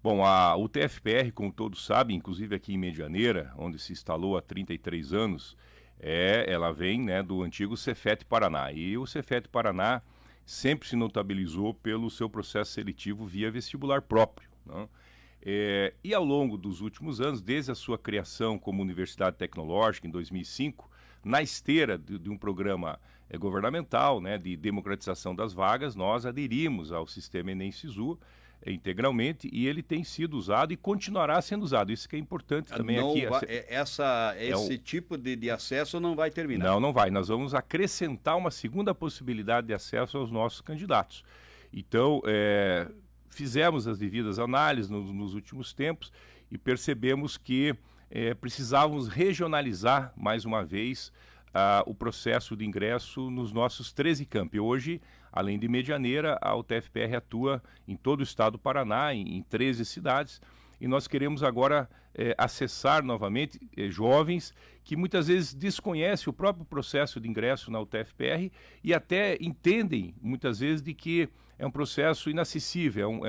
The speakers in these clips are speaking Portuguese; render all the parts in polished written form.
Bom, a UTFPR, como todos sabem, inclusive aqui em Medianeira, onde se instalou há 33 anos, ela vem, né, do antigo Cefet Paraná. E o Cefet Paraná sempre se notabilizou pelo seu processo seletivo via vestibular próprio, né? E ao longo dos últimos anos, desde a sua criação como Universidade Tecnológica em 2005, na esteira de um programa governamental, né, de democratização das vagas, nós aderimos ao sistema Enem-Sisu integralmente, e ele tem sido usado e continuará sendo usado. Isso que é importante também Não aqui. vai, esse tipo de acesso não vai terminar. Não, não vai. Nós vamos acrescentar uma segunda possibilidade de acesso aos nossos candidatos. Então, fizemos as devidas análises nos últimos tempos e percebemos que precisávamos regionalizar mais uma vez o processo de ingresso nos nossos 13 campi. Hoje, além de Medianeira, a UTFPR atua em todo o estado do Paraná, em 13 cidades, e nós queremos agora acessar novamente jovens que muitas vezes desconhecem o próprio processo de ingresso na UTFPR e até entendem muitas vezes de que é um processo inacessível,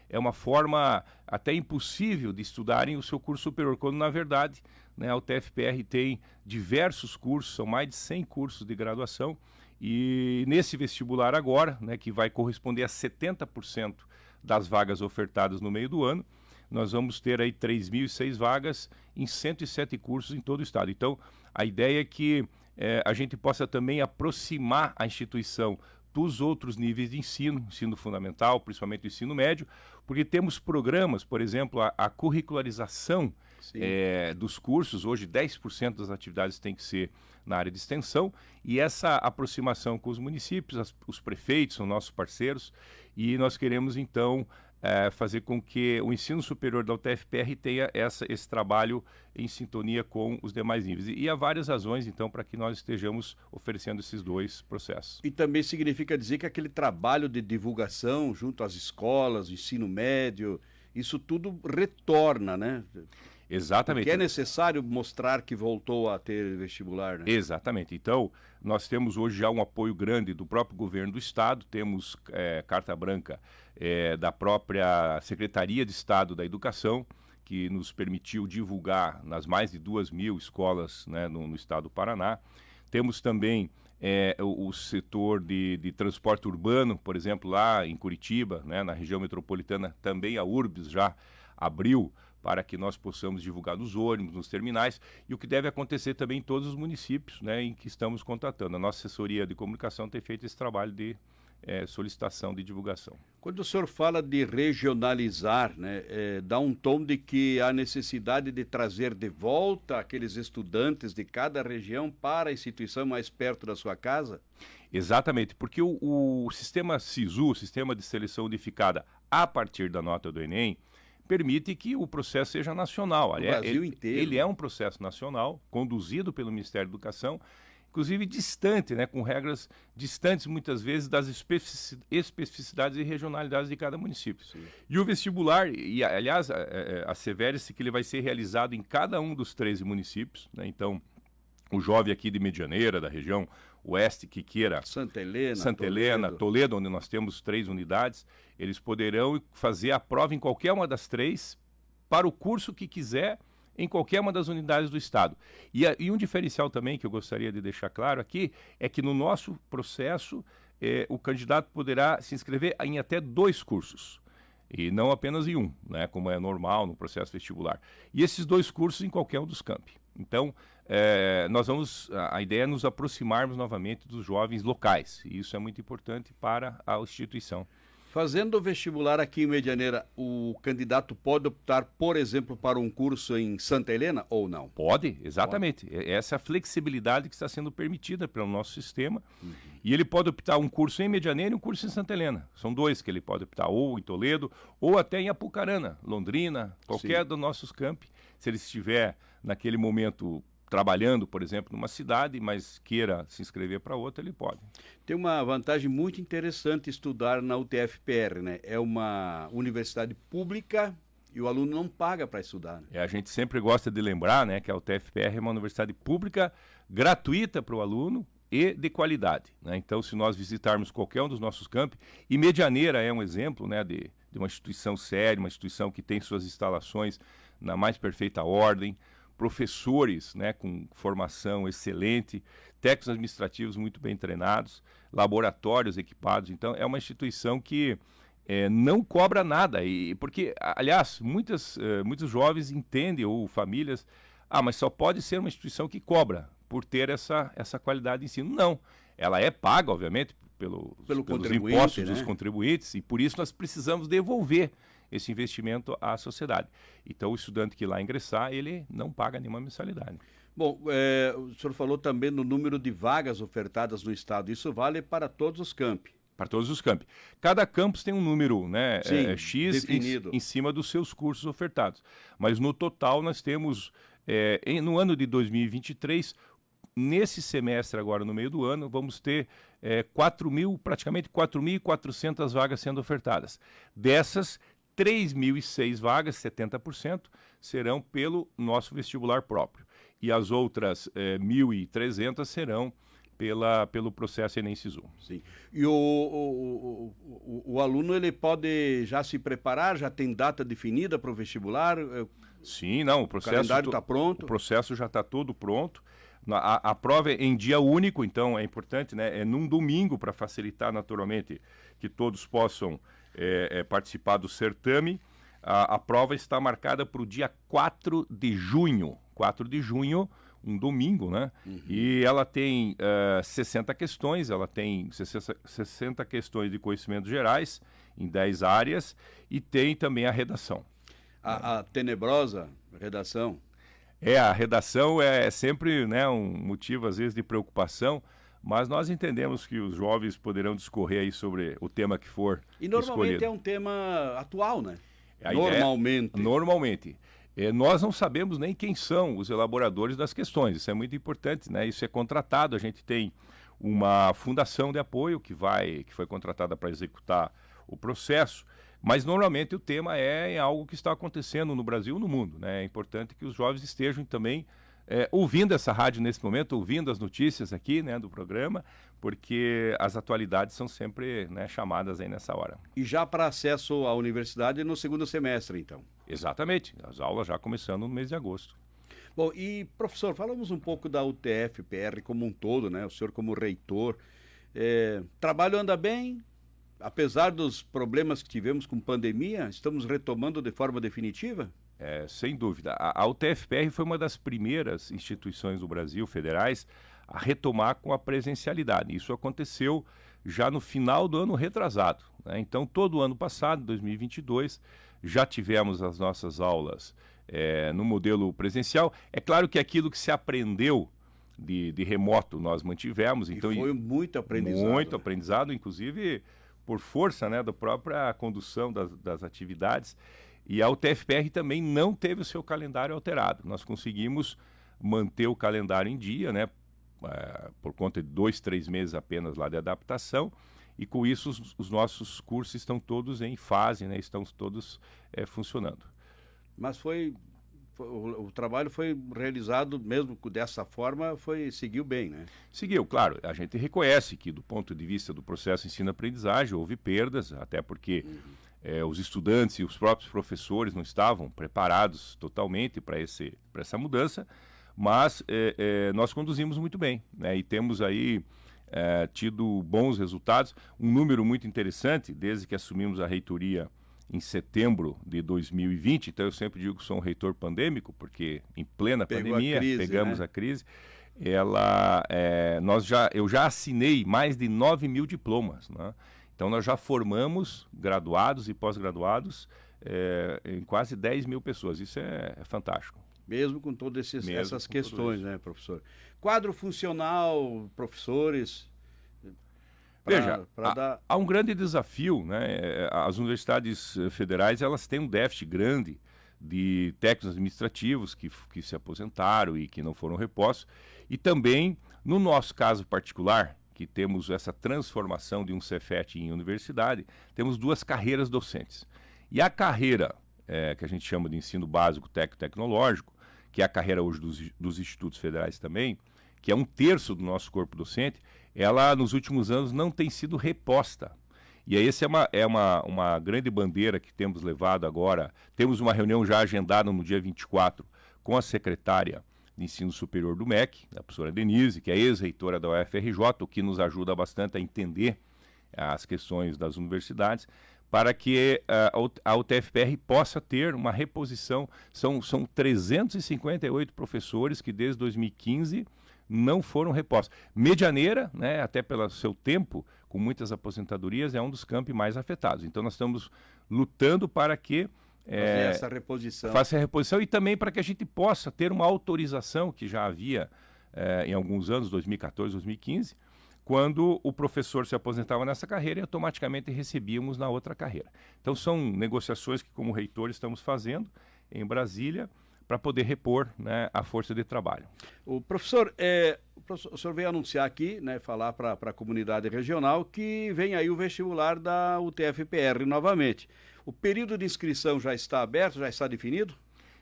é uma forma até impossível de estudarem o seu curso superior, quando na verdade, né, a UTFPR tem diversos cursos, são mais de 100 cursos de graduação, e nesse vestibular agora, né, que vai corresponder a 70% das vagas ofertadas no meio do ano, nós vamos ter aí 3.006 vagas em 107 cursos em todo o estado. Então, a ideia é que a gente possa também aproximar a instituição dos outros níveis de ensino fundamental, principalmente o ensino médio, porque temos programas, por exemplo, a curricularização dos cursos. Hoje 10% das atividades tem que ser na área de extensão, e essa aproximação com os municípios, os prefeitos são nossos parceiros, e nós queremos então fazer com que o ensino superior da UTFPR tenha esse trabalho em sintonia com os demais níveis. E há várias razões, então, para que nós estejamos oferecendo esses dois processos. E também significa dizer que aquele trabalho de divulgação junto às escolas, o ensino médio, isso tudo retorna, né? Exatamente. Porque é necessário mostrar que voltou a ter vestibular, né? Exatamente. Então, nós temos hoje já um apoio grande do próprio governo do estado, temos carta branca da própria Secretaria de Estado da Educação, que nos permitiu divulgar nas mais de 2.000 escolas, né, no estado do Paraná. Temos também o setor de transporte urbano, por exemplo, lá em Curitiba, né, na região metropolitana, também a Urbs já abriu para que nós possamos divulgar nos ônibus, nos terminais, e o que deve acontecer também em todos os municípios, né, em que estamos contatando. A nossa assessoria de comunicação tem feito esse trabalho de solicitação de divulgação. Quando o senhor fala de regionalizar, né, dá um tom de que há necessidade de trazer de volta aqueles estudantes de cada região para a instituição mais perto da sua casa? Exatamente, porque o sistema SISU, o Sistema de Seleção Unificada, a partir da nota do Enem, permite que o processo seja nacional. No Brasil inteiro. Ele é um processo nacional, conduzido pelo Ministério da Educação, inclusive distante, né, com regras distantes muitas vezes das especificidades e regionalidades de cada município. Sim. E o vestibular, e aliás, assevera-se que ele vai ser realizado em cada um dos 13 municípios, né? Então, o jovem aqui de Medianeira, da região oeste, que queira Santa Helena, Toledo, onde nós temos 3 unidades, eles poderão fazer a prova em qualquer uma das 3 para o curso que quiser, em qualquer uma das unidades do estado. E um diferencial também que eu gostaria de deixar claro aqui é que no nosso processo o candidato poderá se inscrever em até 2 cursos. E não apenas em um, né, como é normal no processo vestibular. E esses 2 cursos em qualquer um dos campi. Então, a ideia é nos aproximarmos novamente dos jovens locais. E isso é muito importante para a instituição. Fazendo o vestibular aqui em Medianeira, o candidato pode optar, por exemplo, para um curso em Santa Helena ou não? Pode, exatamente. Pode. Essa flexibilidade que está sendo permitida pelo nosso sistema. Uhum. E ele pode optar um curso em Medianeira e um curso em Santa Helena. São 2 que ele pode optar, ou em Toledo, ou até em Apucarana, Londrina, qualquer dos nossos campi. Se ele estiver naquele momento trabalhando, por exemplo, numa cidade, mas queira se inscrever para outra, ele pode. Tem uma vantagem muito interessante estudar na UTFPR, né? É uma universidade pública e o aluno não paga para estudar. Né? A gente sempre gosta de lembrar, né, que a UTFPR é uma universidade pública, gratuita para o aluno e de qualidade, né? Então, se nós visitarmos qualquer um dos nossos campi, e Medianeira é um exemplo, né, de de uma instituição séria, uma instituição que tem suas instalações na mais perfeita ordem, professores, né, com formação excelente, técnicos administrativos muito bem treinados, laboratórios equipados. Então, é uma instituição que não cobra nada. Porque, aliás, muitos jovens entendem, ou famílias, mas só pode ser uma instituição que cobra por ter essa qualidade de ensino. Não, ela é paga, obviamente, pelos impostos dos contribuintes, e por isso nós precisamos devolver esse investimento à sociedade. Então, o estudante que lá ingressar, ele não paga nenhuma mensalidade. Bom, o senhor falou também no número de vagas ofertadas no estado. Isso vale para todos os campi? Para todos os campi. Cada campus tem um número, né, X definido em cima dos seus cursos ofertados. Mas no total nós temos, no ano de 2023, nesse semestre agora, no meio do ano, vamos ter praticamente 4.400 vagas sendo ofertadas. Dessas, 3.006 vagas, 70%, serão pelo nosso vestibular próprio. E as outras 1.300 serão pelo processo Enem Sisu. Sim. E o aluno, ele pode já se preparar, já tem data definida para o vestibular? Sim, não, o calendário está pronto? O processo já está todo pronto. A prova é em dia único, então é importante, né? É num domingo, para facilitar naturalmente que todos possam participar do certame. A prova está marcada para o dia 4 de junho. 4 de junho, um domingo, né? Uhum. E ela tem 60 questões, ela tem 60 questões de conhecimentos gerais em 10 áreas e tem também a redação. A tenebrosa redação. A redação é sempre, né, um motivo, às vezes, de preocupação, mas nós entendemos que os jovens poderão discorrer aí sobre o tema que for escolhido. E normalmente escolhido. É um tema atual, né? Normalmente. Normalmente. Nós não sabemos nem quem são os elaboradores das questões, isso é muito importante, né? Isso é contratado, a gente tem uma fundação de apoio que foi contratada para executar o processo, mas normalmente o tema é algo que está acontecendo no Brasil e no mundo, né? É importante que os jovens estejam também ouvindo essa rádio nesse momento, ouvindo as notícias aqui, né, do programa, porque as atualidades são sempre, né, chamadas aí nessa hora. E já para acesso à universidade no segundo semestre, então? Exatamente, as aulas já começando no mês de agosto. Bom, e professor, falamos um pouco da UTF-PR como um todo, né? O senhor como reitor. Trabalho anda bem? Apesar dos problemas que tivemos com pandemia, estamos retomando de forma definitiva? Sem dúvida. A UTF-PR foi uma das primeiras instituições do Brasil, federais, a retomar com a presencialidade. Isso aconteceu já no final do ano retrasado, né? Então, todo o ano passado, 2022, já tivemos as nossas aulas no modelo presencial. É claro que aquilo que se aprendeu de remoto nós mantivemos. Então, foi muito aprendizado. Muito aprendizado, inclusive por força, né, da própria condução das atividades. E a UTF-PR também não teve o seu calendário alterado. Nós conseguimos manter o calendário em dia, né, por conta de 2, 3 meses apenas lá de adaptação, e com isso os nossos cursos estão todos em fase, né, estão todos funcionando. Mas o trabalho foi realizado mesmo dessa forma, seguiu bem, né? Seguiu, claro. A gente reconhece que do ponto de vista do processo ensino-aprendizagem houve perdas, até porque os estudantes e os próprios professores não estavam preparados totalmente para essa mudança, mas nós conduzimos muito bem, né? E temos aí tido bons resultados. Um número muito interessante, desde que assumimos a reitoria em setembro de 2020, então eu sempre digo que sou um reitor pandêmico, porque em plena pandemia pegamos a crise. Eu já assinei mais de 9.000 diplomas, né? Então nós já formamos graduados e pós-graduados em quase 10.000 pessoas. Isso é fantástico. Mesmo com todas essas questões, né, professor? Quadro funcional, professores... Veja, há um grande desafio, né? As universidades federais, elas têm um déficit grande de técnicos administrativos que se aposentaram e que não foram repostos. E também, no nosso caso particular, que temos essa transformação de um Cefet em universidade, temos 2 carreiras docentes. E a carreira que a gente chama de ensino básico técnico-tecnológico, que é a carreira hoje dos institutos federais também, que é 1/3 do nosso corpo docente, ela nos últimos anos não tem sido reposta. E aí essa é uma grande bandeira que temos levado agora. Temos uma reunião já agendada no dia 24 com a secretária de Ensino Superior do MEC, a professora Denise, que é ex-reitora da UFRJ, o que nos ajuda bastante a entender as questões das universidades, para que a UTFPR possa ter uma reposição. São 358 professores que desde 2015 não foram repostos. Medianeira, né, até pelo seu tempo, com muitas aposentadorias, é um dos campi mais afetados. Então nós estamos lutando para que essa reposição. Faça a reposição e também para que a gente possa ter uma autorização que já havia em alguns anos, 2014, 2015, quando o professor se aposentava nessa carreira e automaticamente recebíamos na outra carreira. Então são negociações que, como reitor, estamos fazendo em Brasília para poder repor, né, a força de trabalho. O senhor veio anunciar aqui, né, falar para a comunidade regional que vem aí o vestibular da UTFPR novamente. O período de inscrição já está aberto, já está definido?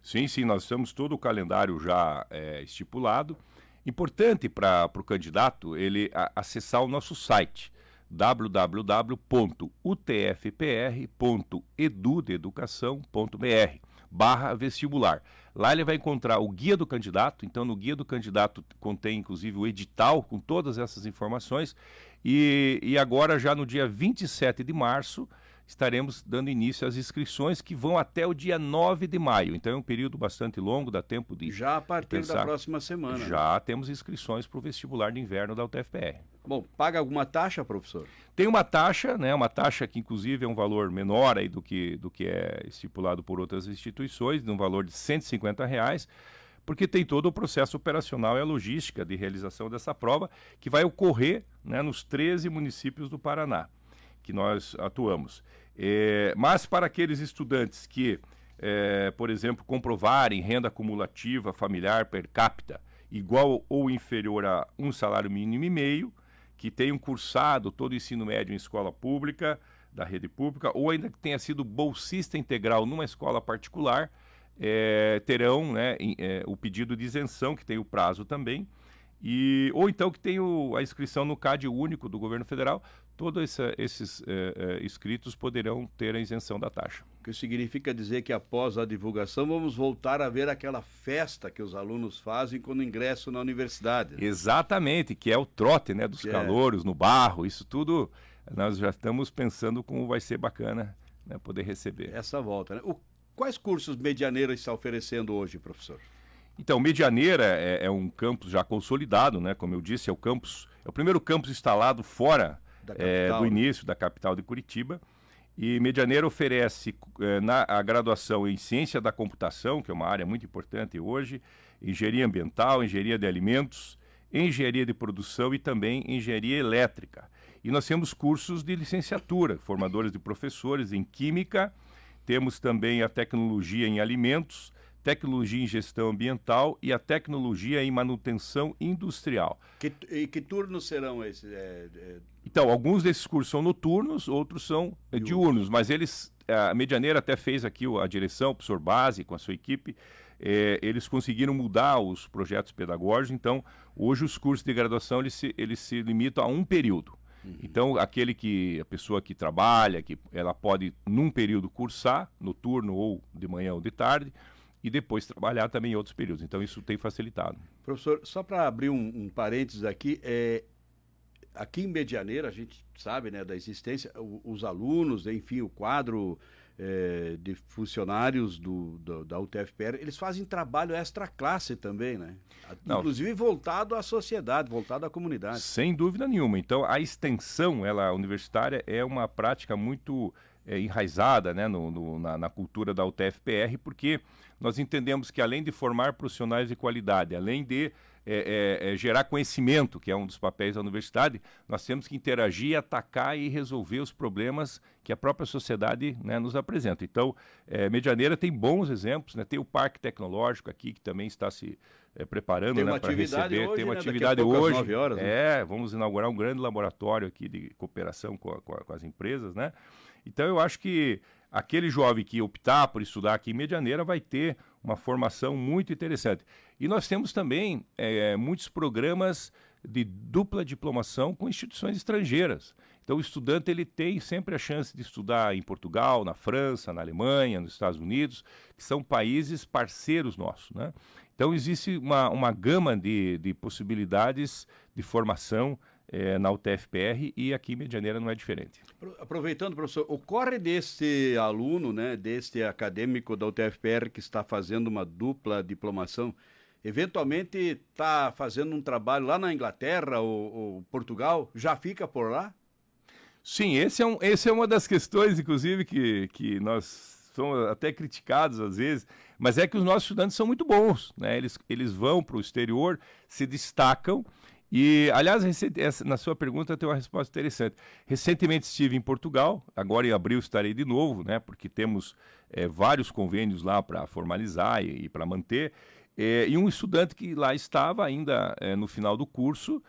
Sim, nós temos todo o calendário já estipulado. Importante para o candidato ele acessar o nosso site www.utfpr.edu.educação.br/vestibular. Lá ele vai encontrar o guia do candidato. Então no guia do candidato contém inclusive o edital com todas essas informações e agora já no dia 27 de março estaremos dando início às inscrições que vão até o dia 9 de maio. Então é um período bastante longo, dá tempo de já a partir da próxima semana. Já temos inscrições para o vestibular de inverno da UTFPR. Bom, paga alguma taxa, professor? Tem uma taxa, né? Uma taxa que inclusive é um valor menor aí do que é estipulado por outras instituições, de um valor de R$150, porque tem todo o processo operacional e a logística de realização dessa prova, que vai ocorrer, né, nos 13 municípios do Paraná, que nós atuamos. Mas para aqueles estudantes que, por exemplo, comprovarem renda acumulativa familiar per capita igual ou inferior a um salário mínimo e meio, que tenham cursado todo o ensino médio em escola pública, da rede pública, ou ainda que tenha sido bolsista integral numa escola particular, terão, né, o pedido de isenção, que tem o prazo também, ou então que tenham a inscrição no CAD único do governo federal. Todos esses inscritos poderão ter a isenção da taxa. O que significa dizer que após a divulgação vamos voltar a ver aquela festa que os alunos fazem quando ingressam na universidade. Né? Exatamente, que é o trote, né, dos calouros no barro. Isso tudo nós já estamos pensando como vai ser bacana, né, poder receber. Essa volta, né? Quais cursos Medianeira está oferecendo hoje, professor? Então, Medianeira é um campus já consolidado, né? Como eu disse, é o primeiro campus instalado fora do início da capital de Curitiba. E Medianeira oferece a graduação em Ciência da Computação, que é uma área muito importante hoje, Engenharia Ambiental, Engenharia de Alimentos, Engenharia de Produção e também Engenharia Elétrica. E nós temos cursos de licenciatura, formadores de professores em Química, temos também a Tecnologia em Alimentos, Tecnologia em Gestão Ambiental e a Tecnologia em Manutenção Industrial. Que turnos serão esses? Então, alguns desses cursos são noturnos, outros são diurnos, mas a Medianeira até fez aqui a direção, o professor Base com a sua equipe, eles conseguiram mudar os projetos pedagógicos, então hoje os cursos de graduação eles se limitam a um período. Então, a pessoa que trabalha, ela pode num período cursar, noturno ou de manhã ou de tarde, e depois trabalhar também em outros períodos. Então, isso tem facilitado. Professor, só para abrir um parênteses aqui, aqui em Medianeira, a gente sabe, né, da existência, os alunos, enfim, o quadro de funcionários da UTFPR, eles fazem trabalho extra classe também, né? Inclusive voltado à sociedade, voltado à comunidade. Sem dúvida nenhuma. Então, a extensão universitária é uma prática muito enraizada, né, na cultura da UTFPR, porque nós entendemos que além de formar profissionais de qualidade, além de gerar conhecimento, que é um dos papéis da universidade, nós temos que interagir, atacar e resolver os problemas que a própria sociedade, né, nos apresenta. Então, Medianeira tem bons exemplos, né? Tem o Parque Tecnológico aqui, que também está se preparando, né, para receber. Hoje, tem uma né? atividade Daqui a pouco, hoje. às 9 horas, né? Vamos inaugurar um grande laboratório aqui de cooperação com as empresas, né? Então, eu acho que aquele jovem que optar por estudar aqui em Medianeira vai ter uma formação muito interessante. E nós temos também muitos programas de dupla diplomação com instituições estrangeiras. Então, o estudante ele tem sempre a chance de estudar em Portugal, na França, na Alemanha, nos Estados Unidos, que são países parceiros nossos, né? Então, existe uma gama de possibilidades de formação na UTFPR e aqui em Medianeira não é diferente. Aproveitando, professor, ocorre deste aluno, né, deste acadêmico da UTFPR que está fazendo uma dupla diplomação, eventualmente está fazendo um trabalho lá na Inglaterra ou Portugal, já fica por lá? Sim, esse é uma das questões, inclusive, que nós somos até criticados às vezes, mas é que os nossos estudantes são muito bons, né? Eles vão para o exterior, se destacam. E, aliás, na sua pergunta tem uma resposta interessante. Recentemente estive em Portugal, agora em abril estarei de novo, né? Porque temos vários convênios lá para formalizar e para manter. E um estudante que lá estava ainda no final do curso,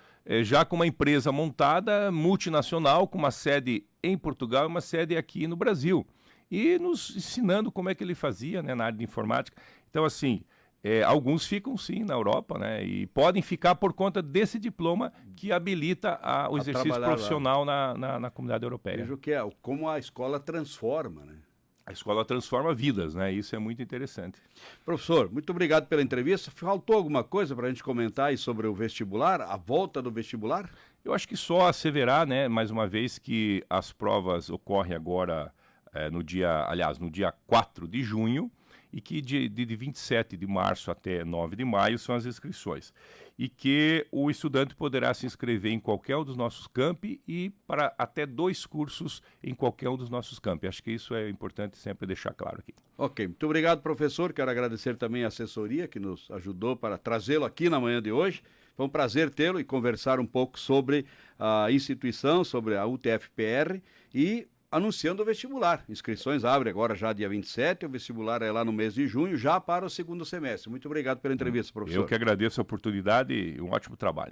já com uma empresa montada, multinacional, com uma sede em Portugal e uma sede aqui no Brasil. E nos ensinando como é que ele fazia, né, na área de informática. Então, assim, alguns ficam sim na Europa, né, e podem ficar por conta desse diploma que habilita o exercício profissional na comunidade europeia. Veja o que como a escola transforma, né? A escola transforma vidas, né? Isso é muito interessante. Professor, muito obrigado pela entrevista. Faltou alguma coisa para a gente comentar aí sobre o vestibular, a volta do vestibular? Eu acho que só asseverar, né, mais uma vez, que as provas ocorrem agora no dia 4 de junho, e que de 27 de março até 9 de maio são as inscrições. E que o estudante poderá se inscrever em qualquer um dos nossos campi e para até 2 cursos em qualquer um dos nossos campi. Acho que isso é importante sempre deixar claro aqui. Ok, muito obrigado, professor. Quero agradecer também a assessoria que nos ajudou para trazê-lo aqui na manhã de hoje. Foi um prazer tê-lo e conversar um pouco sobre a instituição, sobre a UTFPR e anunciando o vestibular. Inscrições abrem agora já dia 27, o vestibular é lá no mês de junho, já para o segundo semestre. Muito obrigado pela entrevista, professor. Eu que agradeço a oportunidade e um ótimo trabalho.